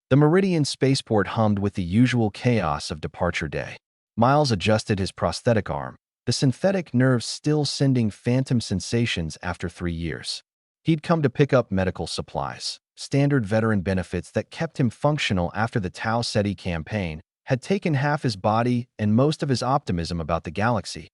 The Meridian Spaceport hummed with the usual chaos of departure day. Miles adjusted his prosthetic arm, the synthetic nerves still sending phantom sensations after 3 years. He'd come to pick up medical supplies. Standard veteran benefits that kept him functional after the Tau Ceti campaign had taken half his body and most of his optimism about the galaxy.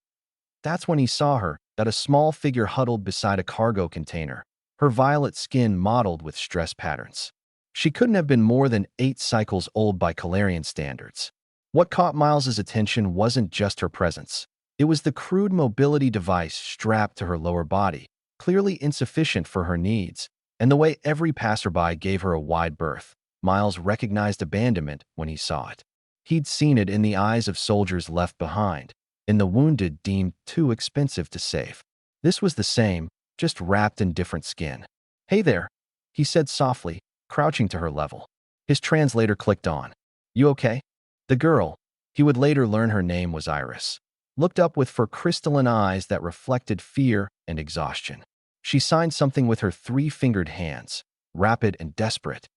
That's when he saw her, that a small figure huddled beside a cargo container, her violet skin mottled with stress patterns. She couldn't have been more than 8 cycles old by Calarian standards. What caught Miles's attention wasn't just her presence. It was the crude mobility device strapped to her lower body, clearly insufficient for her needs, and the way every passerby gave her a wide berth. Miles recognized abandonment when he saw it. He'd seen it in the eyes of soldiers left behind, in the wounded deemed too expensive to save. This was the same, just wrapped in different skin. "Hey there," he said softly, crouching to her level. His translator clicked on. "You okay?" The girl, he would later learn her name was Iris, looked up with crystalline eyes that reflected fear and exhaustion. She signed something with her 3-fingered hands, rapid and desperate.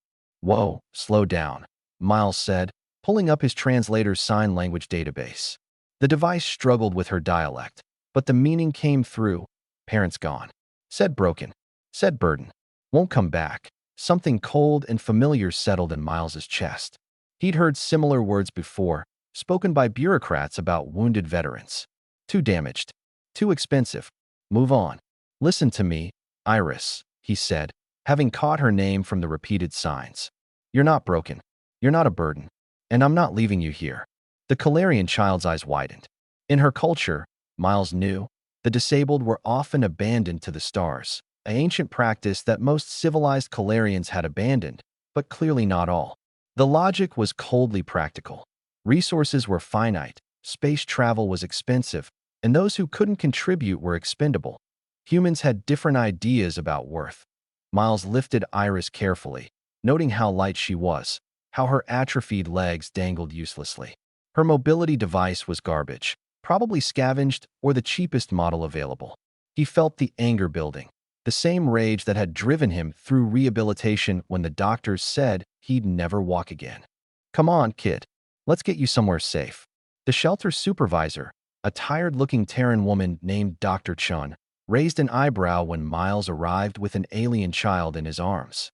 "Whoa, slow down," Miles said, pulling up his translator's sign language database. The device struggled with her dialect, but the meaning came through. "Parents gone." Said broken. Said burden. "Won't come back." Something cold and familiar settled in Miles's chest. He'd heard similar words before, spoken by bureaucrats about wounded veterans. "Too damaged. Too expensive. Move on." "Listen to me, Iris," he said, having caught her name from the repeated signs. "You're not broken. You're not a burden. And I'm not leaving you here." The Calarian child's eyes widened. In her culture, Miles knew, the disabled were often abandoned to the stars, an ancient practice that most civilized Calarians had abandoned, but clearly not all. The logic was coldly practical. Resources were finite, space travel was expensive, and those who couldn't contribute were expendable. Humans had different ideas about worth. Miles lifted Iris carefully, noting how light she was, how her atrophied legs dangled uselessly. Her mobility device was garbage, probably scavenged or the cheapest model available. He felt the anger building, the same rage that had driven him through rehabilitation when the doctors said he'd never walk again. "Come on, kid. Let's get you somewhere safe." The shelter supervisor, a tired-looking Terran woman named Dr. Chun, raised an eyebrow when Miles arrived with an alien child in his arms.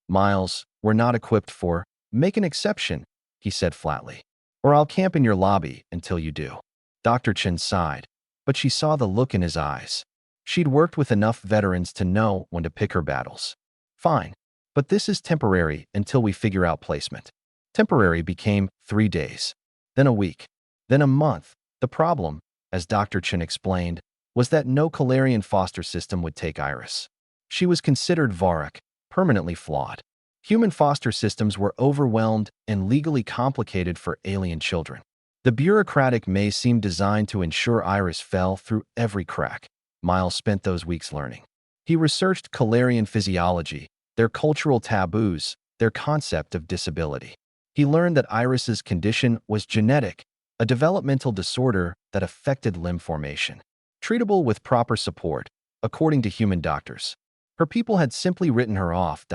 "Miles, we're not equipped for. Make an exception," he said flatly. "Or I'll camp in your lobby until you do." Dr. Chen sighed, but she saw the look in his eyes. She'd worked with enough veterans to know when to pick her battles. "Fine, but this is temporary until we figure out placement." Temporary became 3 days, then a week, then a month. The problem, as Dr. Chen explained, was that no Calarian foster system would take Iris. She was considered Varric, permanently flawed. Human foster systems were overwhelmed and legally complicated for alien children. The bureaucratic maze seemed designed to ensure Iris fell through every crack. Miles spent those weeks learning. He researched Calarian physiology, their cultural taboos, their concept of disability. He learned that Iris's condition was genetic, a developmental disorder that affected limb formation, treatable with proper support, according to human doctors. Her people had simply written her off.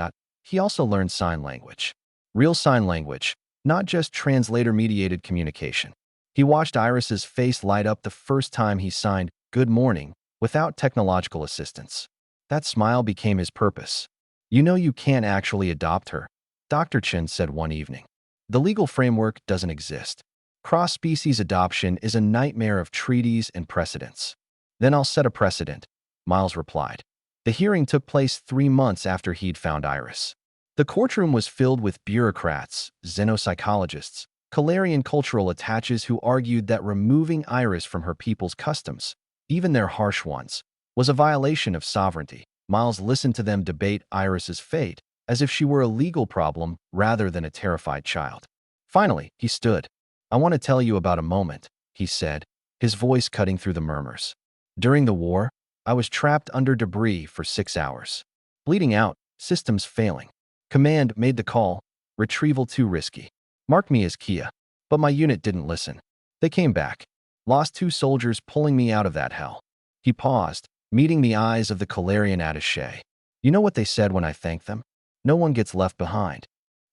He also learned sign language. Real sign language, not just translator-mediated communication. He watched Iris's face light up the first time he signed "Good morning" without technological assistance. That smile became his purpose. "You know you can't actually adopt her," Dr. Chen said one evening. "The legal framework doesn't exist. Cross-species adoption is a nightmare of treaties and precedents." "Then I'll set a precedent," Miles replied. The hearing took place 3 months after he'd found Iris. The courtroom was filled with bureaucrats, xenopsychologists, Calarian cultural attaches who argued that removing Iris from her people's customs, even their harsh ones, was a violation of sovereignty. Miles listened to them debate Iris's fate as if she were a legal problem rather than a terrified child. Finally, he stood. "I want to tell you about a moment," he said, his voice cutting through the murmurs. "During the war, I was trapped under debris for 6 hours. Bleeding out, systems failing. Command made the call, retrieval too risky. Marked me as Kia. But my unit didn't listen. They came back. Lost 2 soldiers pulling me out of that hell." He paused, meeting the eyes of the Calarian attaché. "You know what they said when I thanked them? No one gets left behind."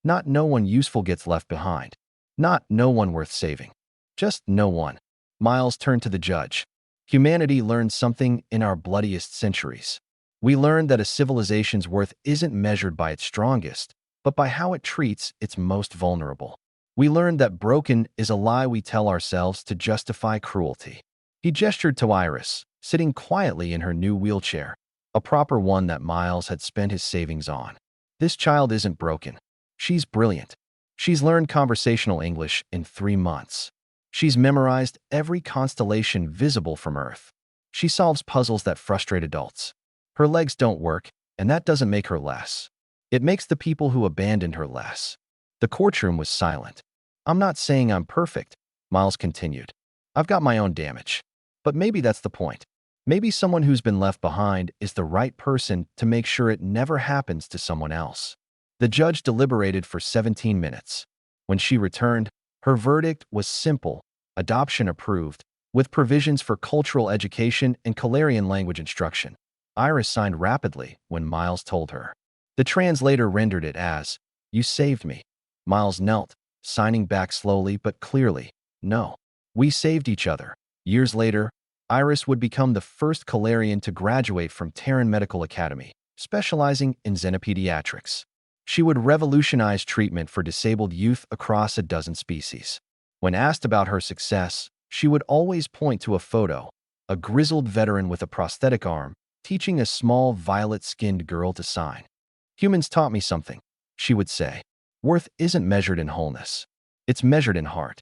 Not no one useful gets left behind. Not no one worth saving. Just no one. Miles turned to the judge. Humanity learned something in our bloodiest centuries. We learned that a civilization's worth isn't measured by its strongest, but by how it treats its most vulnerable. We learned that broken is a lie we tell ourselves to justify cruelty. He gestured to Iris, sitting quietly in her new wheelchair, a proper one that Miles had spent his savings on. This child isn't broken. She's brilliant. She's learned conversational English in 3 months. She's memorized every constellation visible from Earth. She solves puzzles that frustrate adults. Her legs don't work, and that doesn't make her less. It makes the people who abandoned her less. The courtroom was silent. I'm not saying I'm perfect, Miles continued. I've got my own damage. But maybe that's the point. Maybe someone who's been left behind is the right person to make sure it never happens to someone else. The judge deliberated for 17 minutes. When she returned, her verdict was simple: adoption approved, with provisions for cultural education and Calarian language instruction. Iris signed rapidly when Miles told her. The translator rendered it as, "You saved me." Miles knelt, signing back slowly but clearly, "No. We saved each other." Years later, Iris would become the first Calarian to graduate from Terran Medical Academy, specializing in xenopediatrics. She would revolutionize treatment for disabled youth across a dozen species. When asked about her success, she would always point to a photo, a grizzled veteran with a prosthetic arm, teaching a small violet-skinned girl to sign. "Humans taught me something," she would say. "Worth isn't measured in wholeness. It's measured in heart."